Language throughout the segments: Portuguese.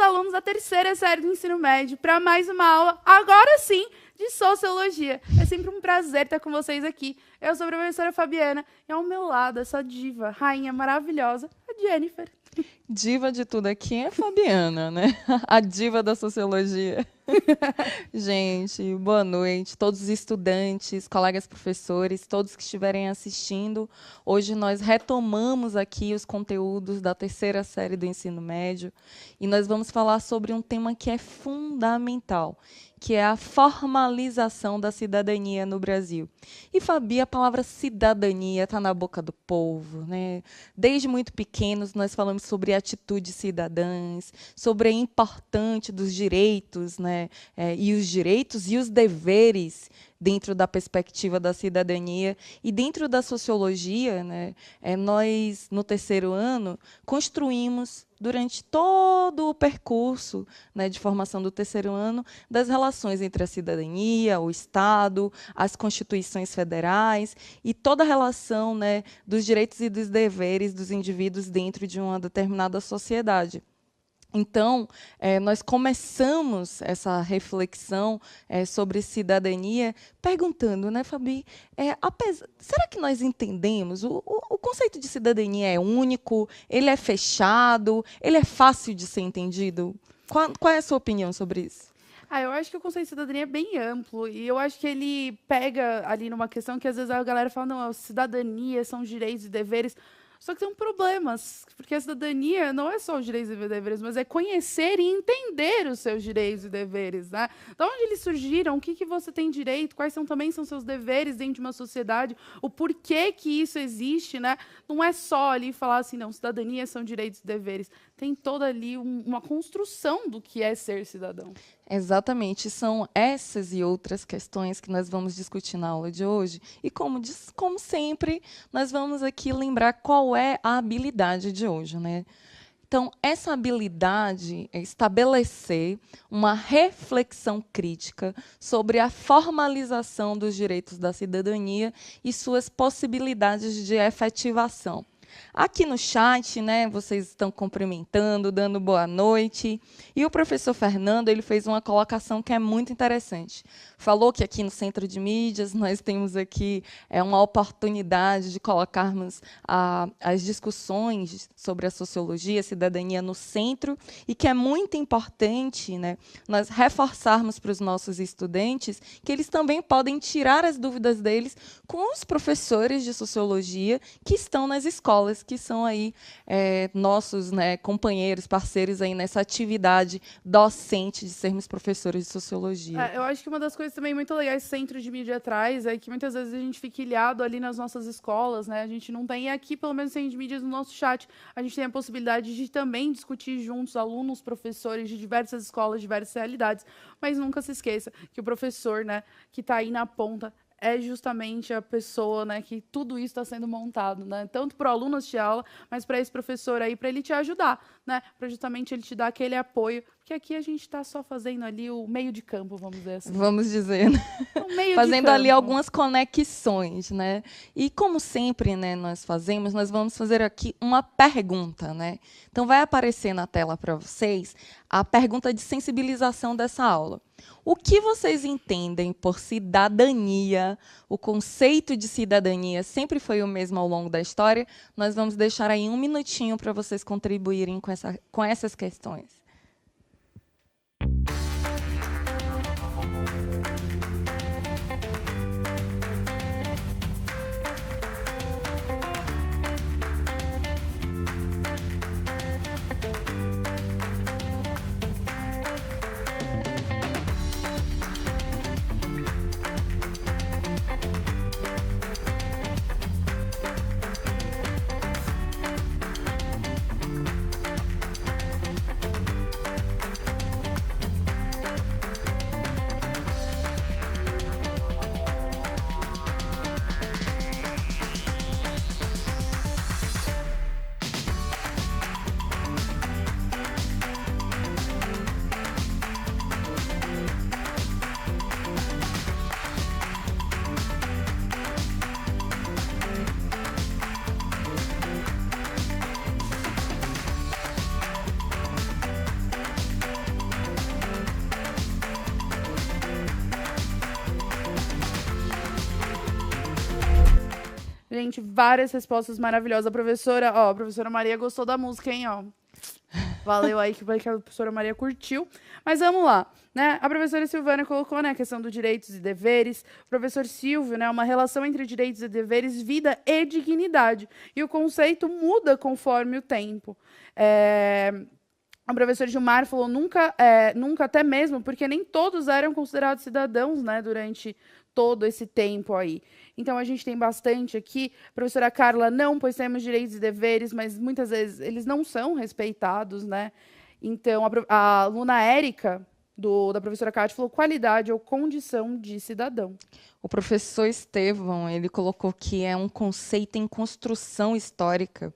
alunos da terceira série do ensino médio para mais uma aula, agora sim, de Sociologia. É sempre um prazer estar com vocês aqui. Eu sou a professora Fabiana e ao meu lado essa diva, rainha maravilhosa, a Jennifer. Diva de tudo aqui é Fabiana, né? A diva da Sociologia. Gente, boa noite, todos os estudantes, colegas professores, todos que estiverem assistindo. Hoje nós retomamos aqui os conteúdos da terceira série do ensino médio e nós vamos falar sobre um tema que é fundamental, que é a formalização da cidadania no Brasil. E, Fabi, a palavra cidadania está na boca do povo, né? Desde muito pequenos nós falamos sobre atitudes cidadãs, sobre a importância dos direitos, né? E os direitos e os deveres dentro da perspectiva da cidadania e dentro da sociologia, né? Nós, no terceiro ano, construímos durante todo o percurso, né, de formação do terceiro ano, das relações entre a cidadania, o Estado, as constituições federais e toda a relação, né, dos direitos e dos deveres dos indivíduos dentro de uma determinada sociedade. Então, nós começamos essa reflexão sobre cidadania perguntando, né, Fabi, será que nós entendemos? O conceito de cidadania é único? Ele é fechado? Ele é fácil de ser entendido? Qual é a sua opinião sobre isso? Eu acho que o conceito de cidadania é bem amplo e eu acho que ele pega ali numa questão que às vezes a galera fala, não, cidadania são direitos e deveres. Só que tem problemas, porque a cidadania não é só os direitos e deveres, mas é conhecer e entender os seus direitos e deveres, né? De onde eles surgiram, o que você tem direito, quais também são seus deveres dentro de uma sociedade, o porquê que isso existe, né? Não é só ali falar assim, não, cidadania são direitos e deveres. Tem toda ali uma construção do que é ser cidadão. Exatamente, são essas e outras questões que nós vamos discutir na aula de hoje. E, como sempre, nós vamos aqui lembrar qual é a habilidade de hoje, né? Então, essa habilidade é estabelecer uma reflexão crítica sobre a formalização dos direitos da cidadania e suas possibilidades de efetivação. Aqui no chat, né, vocês estão cumprimentando, dando boa noite. E o professor Fernando, ele fez uma colocação que é muito interessante. Falou que aqui no Centro de Mídias nós temos aqui uma oportunidade de colocarmos as discussões sobre a sociologia, a cidadania no centro, e que é muito importante, né, nós reforçarmos para os nossos estudantes que eles também podem tirar as dúvidas deles com os professores de sociologia que estão nas escolas, que são aí nossos, né, companheiros, parceiros aí nessa atividade docente de sermos professores de sociologia. Eu acho que uma das coisas também muito legais que o Centro de Mídia traz é que muitas vezes a gente fica ilhado ali nas nossas escolas, né? A gente não tem aqui, pelo menos, Centro de Mídias no nosso chat, a gente tem a possibilidade de também discutir juntos, alunos, professores de diversas escolas, diversas realidades, mas nunca se esqueça que o professor, né, que está aí na ponta, é justamente a pessoa, né, que tudo isso está sendo montado, né? Tanto para o aluno assistir a aula, mas para esse professor aí, para ele te ajudar, né? Para justamente ele te dar aquele apoio, porque aqui a gente está só fazendo ali o meio de campo, vamos dizer assim. Vamos dizer, né? Fazendo ali algumas conexões, né? E como sempre, né, nós vamos fazer aqui uma pergunta, né? Então vai aparecer na tela para vocês a pergunta de sensibilização dessa aula. O que vocês entendem por cidadania? O conceito de cidadania sempre foi o mesmo ao longo da história. Nós vamos deixar aí um minutinho para vocês contribuírem com essas questões. Gente, várias respostas maravilhosas. A professora Maria gostou da música, hein, ó. Valeu aí que a professora Maria curtiu. Mas vamos lá, né? A professora Silvana colocou, né, a questão dos direitos e deveres. O professor Silvio, né, uma relação entre direitos e deveres, vida e dignidade. E o conceito muda conforme o tempo. O professor Gilmar falou nunca, até mesmo, porque nem todos eram considerados cidadãos, né, durante todo esse tempo aí. Então, a gente tem bastante aqui. Professora Carla, não, pois temos direitos e deveres, mas muitas vezes eles não são respeitados, né? Então, a aluna Érica, da professora Cátia, falou qualidade ou condição de cidadão. O professor Estevão, ele colocou que é um conceito em construção histórica.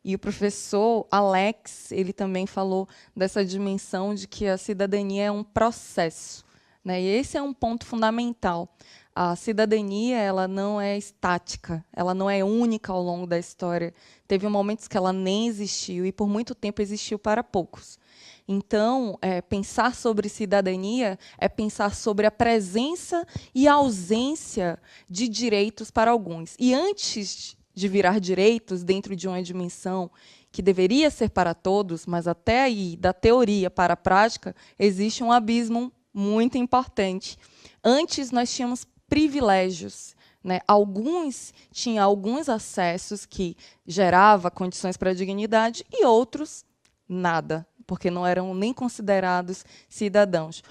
E o professor Alex, ele também falou dessa dimensão de que a cidadania é um processo, né? E esse é um ponto fundamental. A cidadania, ela não é estática, ela não é única ao longo da história. Teve momentos que ela nem existiu e, por muito tempo, existiu para poucos. Então, pensar sobre cidadania é pensar sobre a presença e a ausência de direitos para alguns. E antes de virar direitos dentro de uma dimensão que deveria ser para todos, mas até aí, da teoria para a prática, existe um abismo muito importante. Antes, nós tínhamos privilégios, né? Alguns tinham alguns acessos que gerava condições para a dignidade e outros nada, porque não eram nem considerados cidadãos.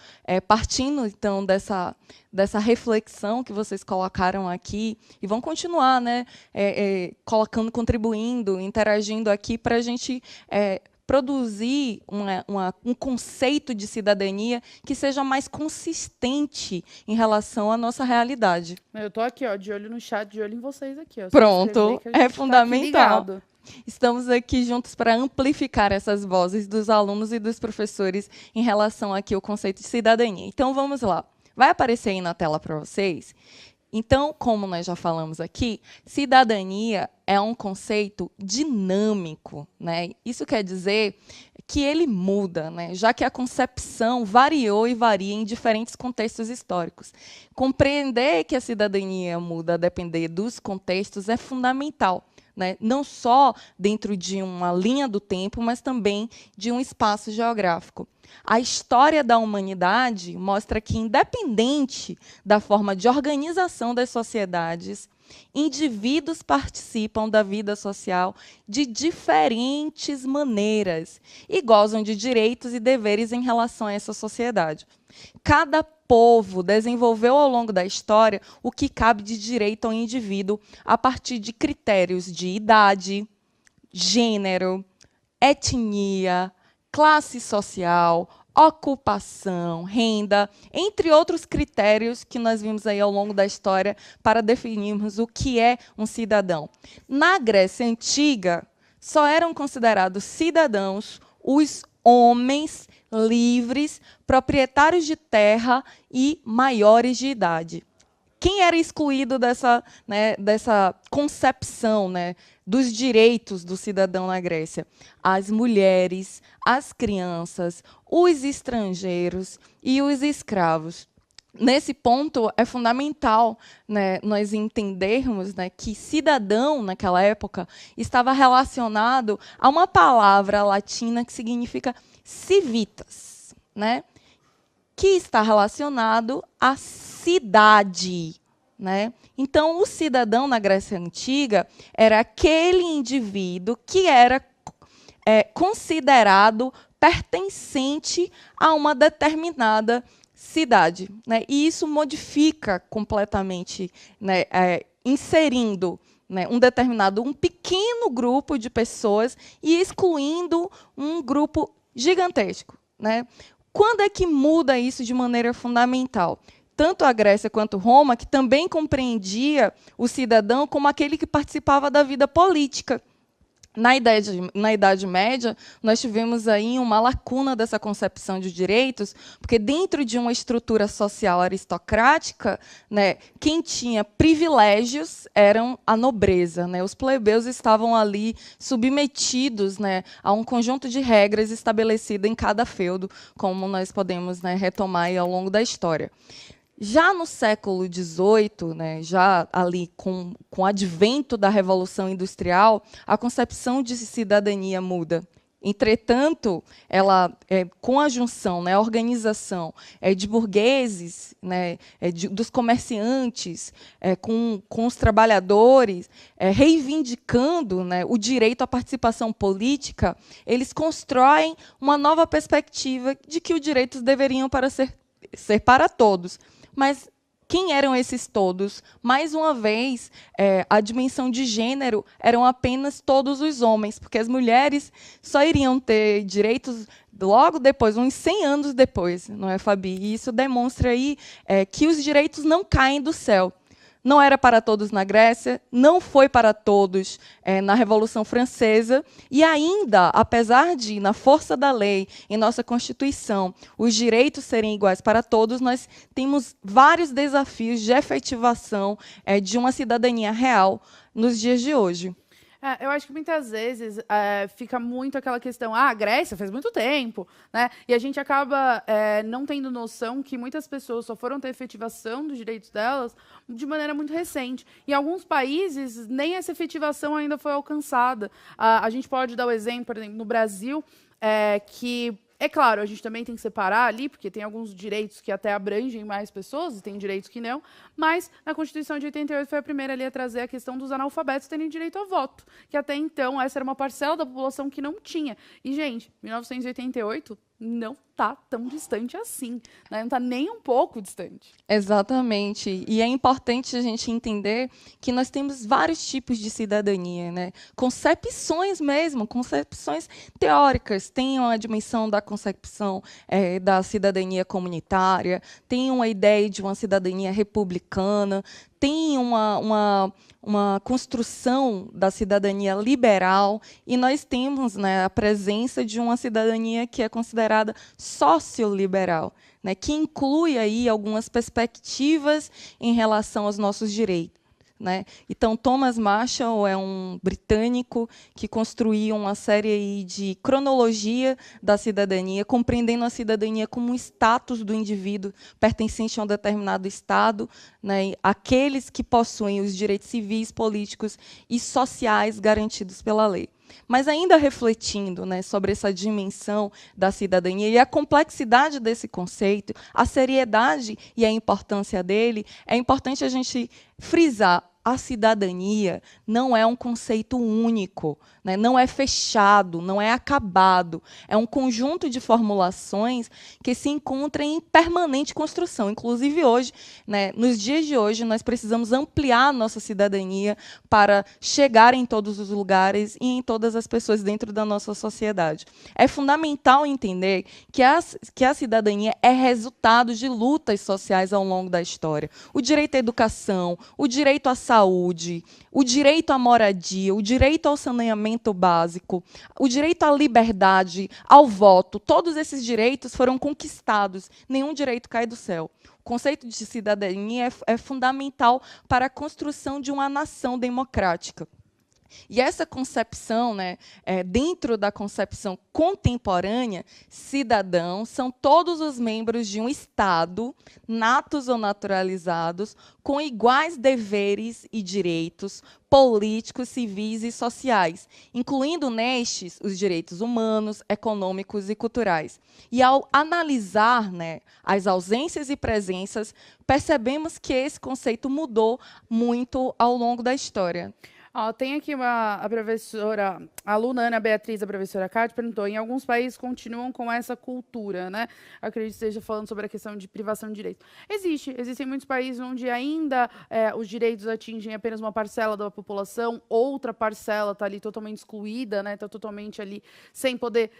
Partindo, então, dessa reflexão que vocês colocaram aqui, e vão continuar, né, colocando, contribuindo, interagindo aqui para a gente produzir um conceito de cidadania que seja mais consistente em relação à nossa realidade. Eu estou aqui, ó, de olho no chat, de olho em vocês aqui. Ó. Pronto, é fundamental. Estamos aqui juntos para amplificar essas vozes dos alunos e dos professores em relação aqui ao conceito de cidadania. Então, vamos lá. Vai aparecer aí na tela para vocês. Então, como nós já falamos aqui, cidadania é um conceito dinâmico, né? Isso quer dizer que ele muda, né? Já que a concepção variou e varia em diferentes contextos históricos. Compreender que a cidadania muda a depender dos contextos é fundamental, né? Não só dentro de uma linha do tempo, mas também de um espaço geográfico. A história da humanidade mostra que, independente da forma de organização das sociedades, indivíduos participam da vida social de diferentes maneiras e gozam de direitos e deveres em relação a essa sociedade. Cada povo desenvolveu ao longo da história o que cabe de direito ao indivíduo a partir de critérios de idade, gênero, etnia, classe social, ocupação, renda, entre outros critérios que nós vimos aí ao longo da história para definirmos o que é um cidadão. Na Grécia Antiga, só eram considerados cidadãos os homens livres, proprietários de terra e maiores de idade. Quem era excluído dessa concepção, né, dos direitos do cidadão na Grécia? As mulheres, as crianças, os estrangeiros e os escravos. Nesse ponto, é fundamental, né, nós entendermos, né, que cidadão, naquela época, estava relacionado a uma palavra latina que significa civitas, né, que está relacionado à cidade, né? Então, o cidadão na Grécia Antiga era aquele indivíduo que era considerado pertencente a uma determinada cidade, né? E isso modifica completamente, né, inserindo, né, um pequeno grupo de pessoas e excluindo um grupo gigantesco, né? Quando é que muda isso de maneira fundamental? Tanto a Grécia quanto Roma, que também compreendia o cidadão como aquele que participava da vida política. Na Idade Média, nós tivemos aí uma lacuna dessa concepção de direitos, porque dentro de uma estrutura social aristocrática, né, quem tinha privilégios eram a nobreza, né? Os plebeus estavam ali submetidos, né, a um conjunto de regras estabelecido em cada feudo, como nós podemos, né, retomar aí ao longo da história. Já no século XVIII, né, já ali com o advento da Revolução Industrial, a concepção de cidadania muda. Entretanto, ela, com a junção, né, a organização de burgueses, né, dos comerciantes, com os trabalhadores, reivindicando, né, o direito à participação política, eles constroem uma nova perspectiva de que os direitos deveriam ser para todos. Mas quem eram esses todos? Mais uma vez, a dimensão de gênero eram apenas todos os homens, porque as mulheres só iriam ter direitos logo depois, uns 100 anos depois, não é, Fabi? E isso demonstra aí que os direitos não caem do céu. Não era para todos na Grécia, não foi para todos na Revolução Francesa, e ainda, apesar de, na força da lei, em nossa Constituição, os direitos serem iguais para todos, nós temos vários desafios de efetivação de uma cidadania real nos dias de hoje. Eu acho que muitas vezes fica muito aquela questão, a Grécia faz muito tempo, né? E a gente acaba não tendo noção que muitas pessoas só foram ter efetivação dos direitos delas de maneira muito recente. Em alguns países, nem essa efetivação ainda foi alcançada. A gente pode dar o exemplo, por exemplo, no Brasil, que... É claro, a gente também tem que separar ali, porque tem alguns direitos que até abrangem mais pessoas, e tem direitos que não, mas na Constituição de 88 foi a primeira ali a trazer a questão dos analfabetos terem direito ao voto, que até então essa era uma parcela da população que não tinha. E, gente, 1988 não está tão distante assim, né? Não está nem um pouco distante. Exatamente. E é importante a gente entender que nós temos vários tipos de cidadania, né? Concepções mesmo, concepções teóricas. Tem uma dimensão da concepção da cidadania comunitária, tem uma ideia de uma cidadania republicana, tem uma construção da cidadania liberal, e nós temos, né, a presença de uma cidadania que é considerada socioliberal, né, que inclui aí algumas perspectivas em relação aos nossos direitos. Né? Então, Thomas Marshall é um britânico que construiu uma série aí de cronologia da cidadania, compreendendo a cidadania como um status do indivíduo pertencente a um determinado Estado, né? Aqueles que possuem os direitos civis, políticos e sociais garantidos pela lei. Mas ainda refletindo, né, sobre essa dimensão da cidadania e a complexidade desse conceito, a seriedade e a importância dele, é importante a gente frisar: a cidadania não é um conceito único, né? Não é fechado, não é acabado. É um conjunto de formulações que se encontram em permanente construção. Inclusive hoje, né, nos dias de hoje, nós precisamos ampliar a nossa cidadania para chegar em todos os lugares e em todas as pessoas dentro da nossa sociedade. É fundamental entender que a cidadania é resultado de lutas sociais ao longo da história. O direito à educação, o direito à saúde, o direito à moradia, o direito ao saneamento básico, o direito à liberdade, ao voto, todos esses direitos foram conquistados. Nenhum direito cai do céu. O conceito de cidadania é fundamental para a construção de uma nação democrática. E essa concepção, né, dentro da concepção contemporânea, cidadãos são todos os membros de um Estado, natos ou naturalizados, com iguais deveres e direitos políticos, civis e sociais, incluindo nestes os direitos humanos, econômicos e culturais. E ao analisar, né, as ausências e presenças, percebemos que esse conceito mudou muito ao longo da história. Tem aqui a professora, a aluna Ana Beatriz, a professora Cátia, perguntou: em alguns países continuam com essa cultura, né? Acredito que esteja falando sobre a questão de privação de direitos. Existem muitos países onde ainda os direitos atingem apenas uma parcela da população, outra parcela está ali totalmente excluída, né? Está totalmente ali sem poder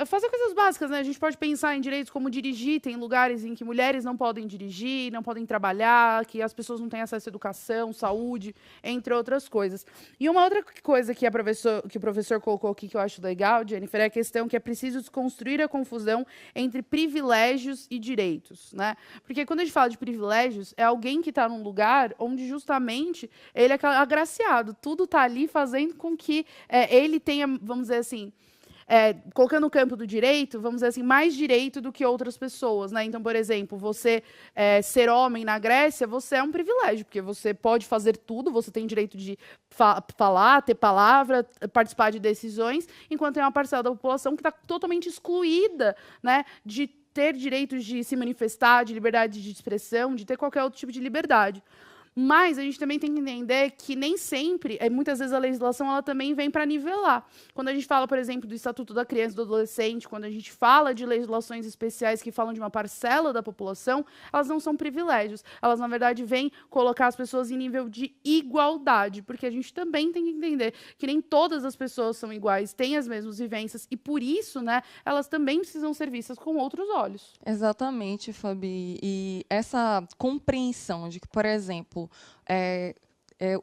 fazer coisas básicas, né? A gente pode pensar em direitos como dirigir, tem lugares em que mulheres não podem dirigir, não podem trabalhar, que as pessoas não têm acesso à educação, saúde, entre outras coisas. E uma outra coisa que o professor colocou aqui que eu acho legal, Jennifer, é a questão que é preciso desconstruir a confusão entre privilégios e direitos, né? Porque quando a gente fala de privilégios, é alguém que está num lugar onde justamente ele é agraciado, tudo está ali fazendo com que ele tenha, vamos dizer assim, colocando o campo do direito, vamos dizer assim, mais direito do que outras pessoas, né? Então, por exemplo, você ser homem na Grécia, você é um privilégio, porque você pode fazer tudo, você tem direito de falar, ter palavra, participar de decisões, enquanto tem uma parcela da população que está totalmente excluída, né, de ter direitos de se manifestar, de liberdade de expressão, de ter qualquer outro tipo de liberdade. Mas a gente também tem que entender que nem sempre, muitas vezes a legislação ela também vem para nivelar. Quando a gente fala, por exemplo, do Estatuto da Criança e do Adolescente, quando a gente fala de legislações especiais que falam de uma parcela da população, elas não são privilégios. Elas, na verdade, vêm colocar as pessoas em nível de igualdade, porque a gente também tem que entender que nem todas as pessoas são iguais, têm as mesmas vivências, e por isso, né, elas também precisam ser vistas com outros olhos. Exatamente, Fabi. E essa compreensão de que, por exemplo,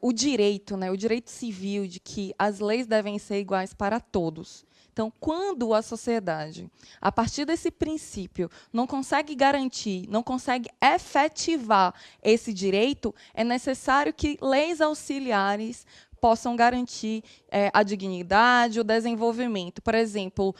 o direito, né, o direito civil de que as leis devem ser iguais para todos. Então, quando a sociedade, a partir desse princípio, não consegue garantir, não consegue efetivar esse direito, é necessário que leis auxiliares possam garantir a dignidade, o desenvolvimento. Por exemplo,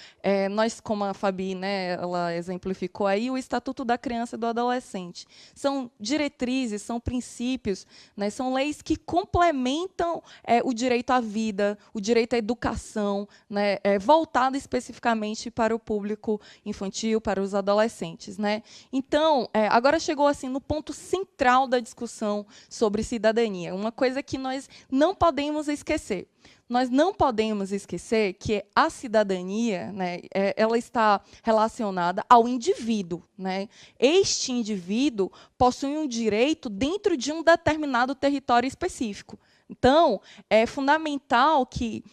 nós, como a Fabi, né, ela exemplificou aí, o Estatuto da Criança e do Adolescente. São diretrizes, são princípios, né, são leis que complementam o direito à vida, o direito à educação, né, voltado especificamente para o público infantil, para os adolescentes, né? Então, agora chegou assim no ponto central da discussão sobre cidadania, uma coisa que nós não podemos esquecer. Nós não podemos esquecer que a cidadania, né, ela está relacionada ao indivíduo, né? Este indivíduo possui um direito dentro de um determinado território específico. Então, é fundamental que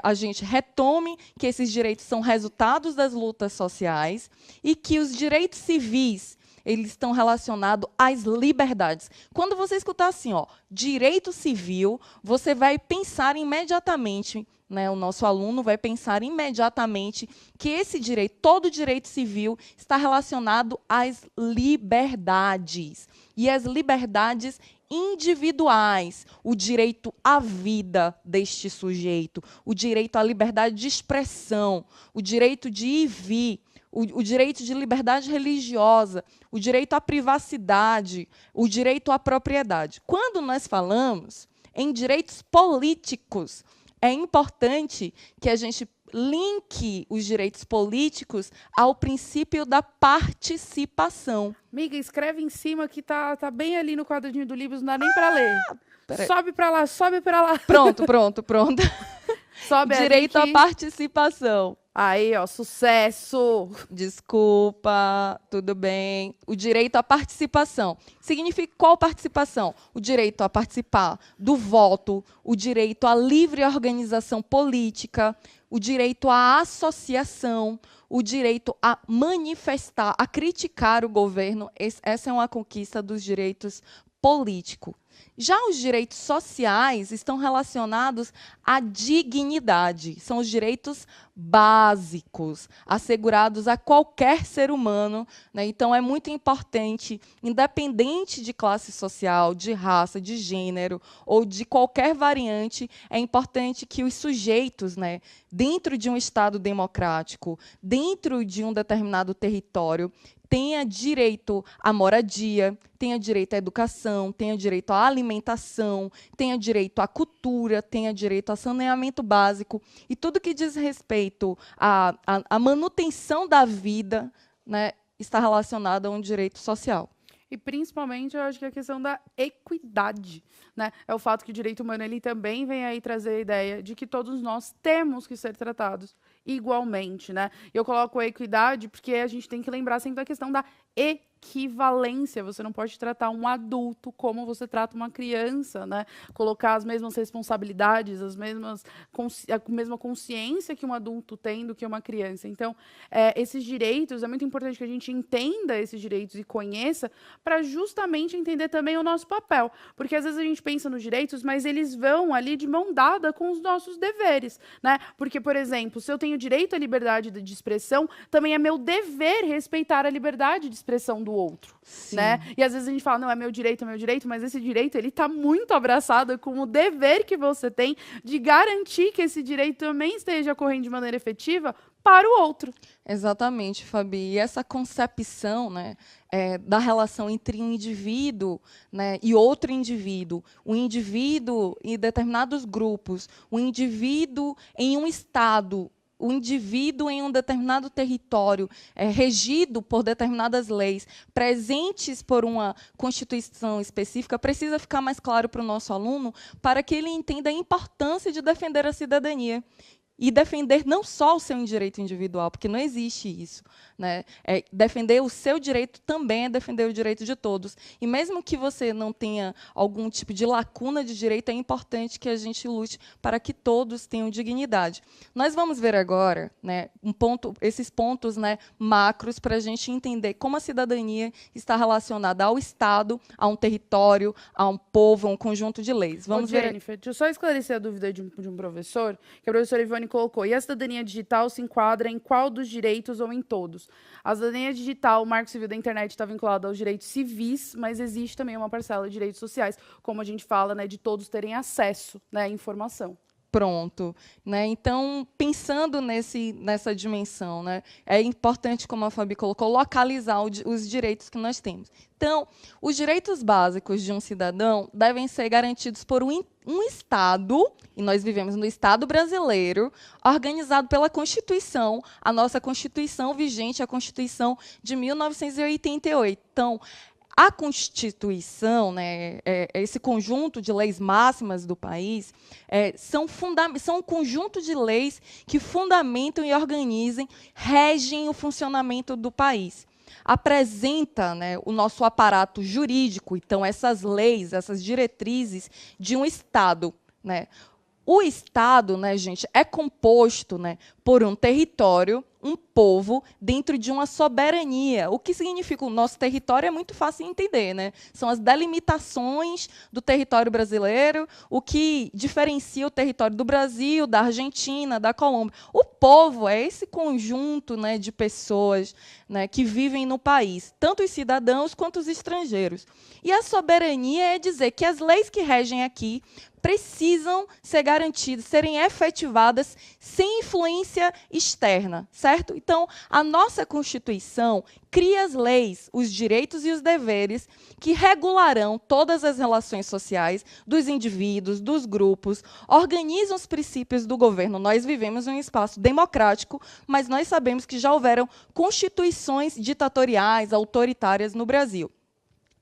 a gente retome que esses direitos são resultados das lutas sociais e que os direitos civis eles estão relacionados às liberdades. Quando você escutar assim, ó, direito civil, você vai pensar imediatamente, né, o nosso aluno vai pensar imediatamente que esse direito, todo direito civil, está relacionado às liberdades. E as liberdades individuais, o direito à vida deste sujeito, o direito à liberdade de expressão, o direito de ir e vir, o direito de liberdade religiosa, o direito à privacidade, o direito à propriedade. Quando nós falamos em direitos políticos, é importante que a gente linke os direitos políticos ao princípio da participação. Amiga, escreve em cima que tá bem ali no quadradinho do livro, não dá nem para ler. Sobe para lá, sobe para lá. Pronto. Sobe direito à participação. Aí, ó, sucesso! Desculpa, tudo bem. O direito à participação. Significa qual participação? O direito a participar do voto, o direito à livre organização política, o direito à associação, o direito a manifestar, a criticar o governo. Essa é uma conquista dos direitos políticos. Já os direitos sociais estão relacionados à dignidade. São os direitos básicos, assegurados a qualquer ser humano, né? Então, é muito importante, independente de classe social, de raça, de gênero ou de qualquer variante, é importante que os sujeitos, né, dentro de um Estado democrático, dentro de um determinado território, tenha direito à moradia, tenha direito à educação, tenha direito à alimentação, tenha direito à cultura, tenha direito a saneamento básico e tudo que diz respeito à manutenção da vida, né, está relacionado a um direito social. E, principalmente, eu acho que a questão da equidade, né? É o fato que o direito humano ele também vem aí trazer a ideia de que todos nós temos que ser tratados igualmente, né? E eu coloco a equidade porque a gente tem que lembrar sempre da questão da equivalência. Você não pode tratar um adulto como você trata uma criança, né? Colocar as mesmas responsabilidades, a mesma consciência que um adulto tem do que uma criança. Então, esses direitos, é muito importante que a gente entenda esses direitos e conheça para justamente entender também o nosso papel. Porque às vezes a gente pensa nos direitos, mas eles vão ali de mão dada com os nossos deveres, né? Porque, por exemplo, se eu tenho direito à liberdade de expressão, também é meu dever respeitar a liberdade de expressão do outro, né? E às vezes a gente fala, não, é meu direito, mas esse direito, ele tá muito abraçado com o dever que você tem de garantir que esse direito também esteja ocorrendo de maneira efetiva para o outro. Exatamente, Fabi. E essa concepção, né, da relação entre um indivíduo, né, e outro indivíduo, o indivíduo em determinados grupos, o indivíduo em um estado, o indivíduo em um determinado território, regido por determinadas leis, presentes por uma Constituição específica, precisa ficar mais claro para o nosso aluno, para que ele entenda a importância de defender a cidadania. E defender não só o seu direito individual, porque não existe isso, né? Defender o seu direito também é defender o direito de todos. E mesmo que você não tenha algum tipo de lacuna de direito, é importante que a gente lute para que todos tenham dignidade. Nós vamos ver agora, né, esses pontos, né, macros para a gente entender como a cidadania está relacionada ao Estado, a um território, a um povo, a um conjunto de leis. Vamos ver. Jennifer, deixa eu só esclarecer a dúvida de um professor, que a professora Ivone colocou. E a cidadania digital se enquadra em qual dos direitos ou em todos? A cidadania digital, o Marco Civil da Internet, está vinculado aos direitos civis, mas existe também uma parcela de direitos sociais, como a gente fala, né, de todos terem acesso, né, à informação. Pronto, né? Então, pensando nessa dimensão, né, é importante, como a Fabi colocou, localizar os direitos que nós temos. Então, os direitos básicos de um cidadão devem ser garantidos por um Estado, e nós vivemos no Estado brasileiro, organizado pela Constituição, a nossa Constituição vigente, a Constituição de 1988. Então, a Constituição, né, esse conjunto de leis máximas do país, são um conjunto de leis que fundamentam e organizam, regem o funcionamento do país. Apresenta, né, o nosso aparato jurídico, então, essas leis, essas diretrizes de um Estado, né. O Estado, né, gente, é composto, né, por um território, um povo, dentro de uma soberania. O que significa o nosso território é muito fácil de entender, né? São as delimitações do território brasileiro, o que diferencia o território do Brasil, da Argentina, da Colômbia. O povo é esse conjunto, né, de pessoas, né, que vivem no país, tanto os cidadãos quanto os estrangeiros. E a soberania é dizer que as leis que regem aqui precisam ser garantidas, serem efetivadas sem influência externa, certo? Então, a nossa Constituição cria as leis, os direitos e os deveres que regularão todas as relações sociais dos indivíduos, dos grupos, organizam os princípios do governo. Nós vivemos em um espaço democrático, mas nós sabemos que já houveram constituições ditatoriais, autoritárias no Brasil.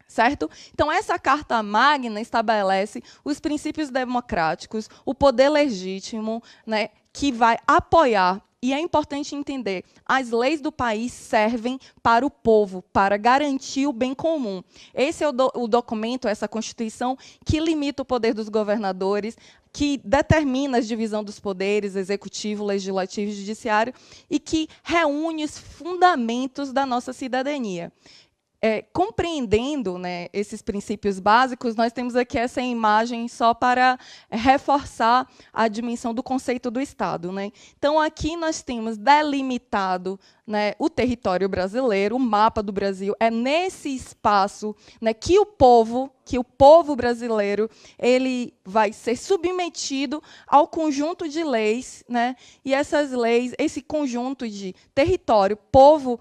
Certo? Então, essa Carta Magna estabelece os princípios democráticos, o poder legítimo, né, que vai apoiar, e é importante entender, as leis do país servem para o povo, para garantir o bem comum. Esse é o documento, essa Constituição, que limita o poder dos governadores, que determina a divisão dos poderes, executivo, legislativo e judiciário, e que reúne os fundamentos da nossa cidadania. Compreendendo, né, esses princípios básicos, nós temos aqui essa imagem só para reforçar a dimensão do conceito do Estado, né? Então, aqui nós temos delimitado, né, o território brasileiro, o mapa do Brasil. É nesse espaço, né, que o povo brasileiro, ele vai ser submetido ao conjunto de leis, né? E essas leis, esse conjunto de território, povo,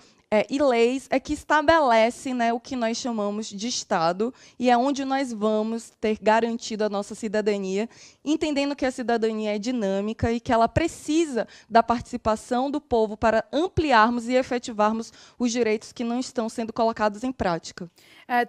e leis é que estabelece, né, o que nós chamamos de Estado, e é onde nós vamos ter garantido a nossa cidadania, entendendo que a cidadania é dinâmica e que ela precisa da participação do povo para ampliarmos e efetivarmos os direitos que não estão sendo colocados em prática.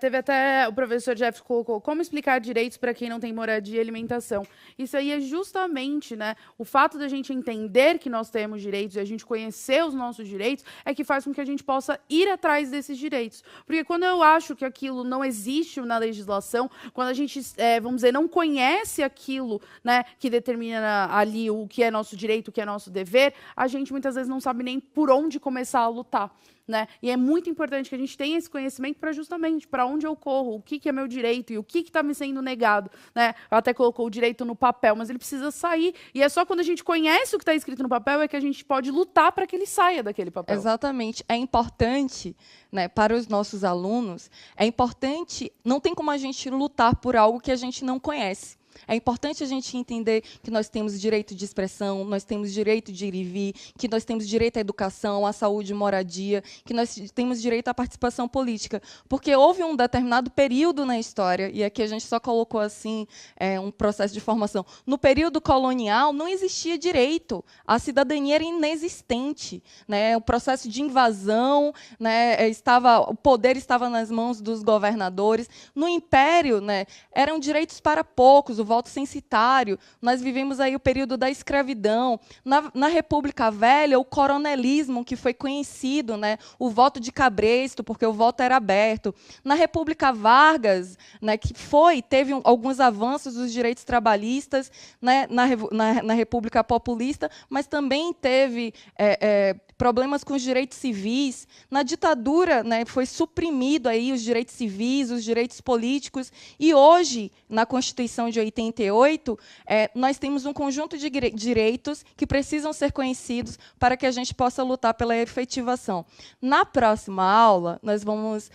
Teve até o professor Jeff colocou como explicar direitos para quem não tem moradia e alimentação. Isso aí é justamente, né, o fato da gente entender que nós temos direitos e a gente conhecer os nossos direitos é que faz com que a gente possa ir atrás desses direitos. Porque quando eu acho que aquilo não existe na legislação, quando a gente, vamos dizer, não conhece aquilo, né, que determina ali o que é nosso direito, o que é nosso dever, a gente muitas vezes não sabe nem por onde começar a lutar. Né? E é muito importante que a gente tenha esse conhecimento para justamente para onde eu corro, o que é meu direito e o que está me sendo negado. Né? Eu até colocou o direito no papel, mas ele precisa sair. E é só quando a gente conhece o que está escrito no papel é que a gente pode lutar para que ele saia daquele papel. Exatamente. É importante, né, para os nossos alunos, é importante, não tem como a gente lutar por algo que a gente não conhece. É importante a gente entender que nós temos direito de expressão, nós temos direito de ir e vir, que nós temos direito à educação, à saúde e moradia, que nós temos direito à participação política. Porque houve um determinado período na história, e aqui a gente só colocou assim um processo de formação. No período colonial, não existia direito. A cidadania era inexistente, né? O processo de invasão, né, o poder estava nas mãos dos governadores. No Império, né, eram direitos para poucos, o voto censitário. Nós vivemos aí o período da escravidão. Na República Velha, o coronelismo, que foi conhecido, né, o voto de cabresto, porque o voto era aberto. Na República Vargas, né, teve alguns avanços dos direitos trabalhistas, né, na República Populista, mas também teve problemas com os direitos civis. Na ditadura, né, foi suprimido aí os direitos civis, os direitos políticos, e hoje, na Constituição de 88, nós temos um conjunto de direitos que precisam ser conhecidos para que a gente possa lutar pela efetivação. Na próxima aula, nós vamos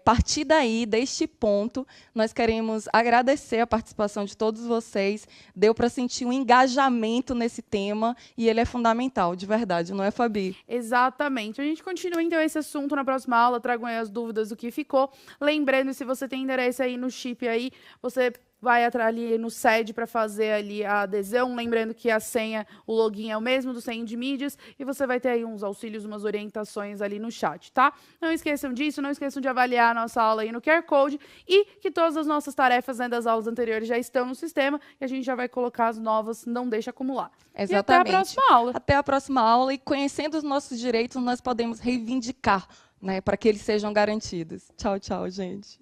partir daí, deste ponto. Nós queremos agradecer a participação de todos vocês. Deu para sentir um engajamento nesse tema, e ele é fundamental, de verdade, não é, Fabi? Exatamente. A gente continua, então, esse assunto na próxima aula. Tragam aí as dúvidas do que ficou. Lembrando, se você tem interesse aí no chip aí, você vai ali no SED para fazer ali a adesão. Lembrando que a senha, o login é o mesmo do senha de mídias, e você vai ter aí uns auxílios, umas orientações ali no chat, tá? Não esqueçam disso, não esqueçam de avaliar a nossa aula aí no QR Code, e que todas as nossas tarefas, né, das aulas anteriores já estão no sistema, e a gente já vai colocar as novas, não deixa acumular. Exatamente. E até a próxima aula. Até a próxima aula, e conhecendo os nossos direitos, nós podemos reivindicar, né, para que eles sejam garantidos. Tchau, tchau, gente.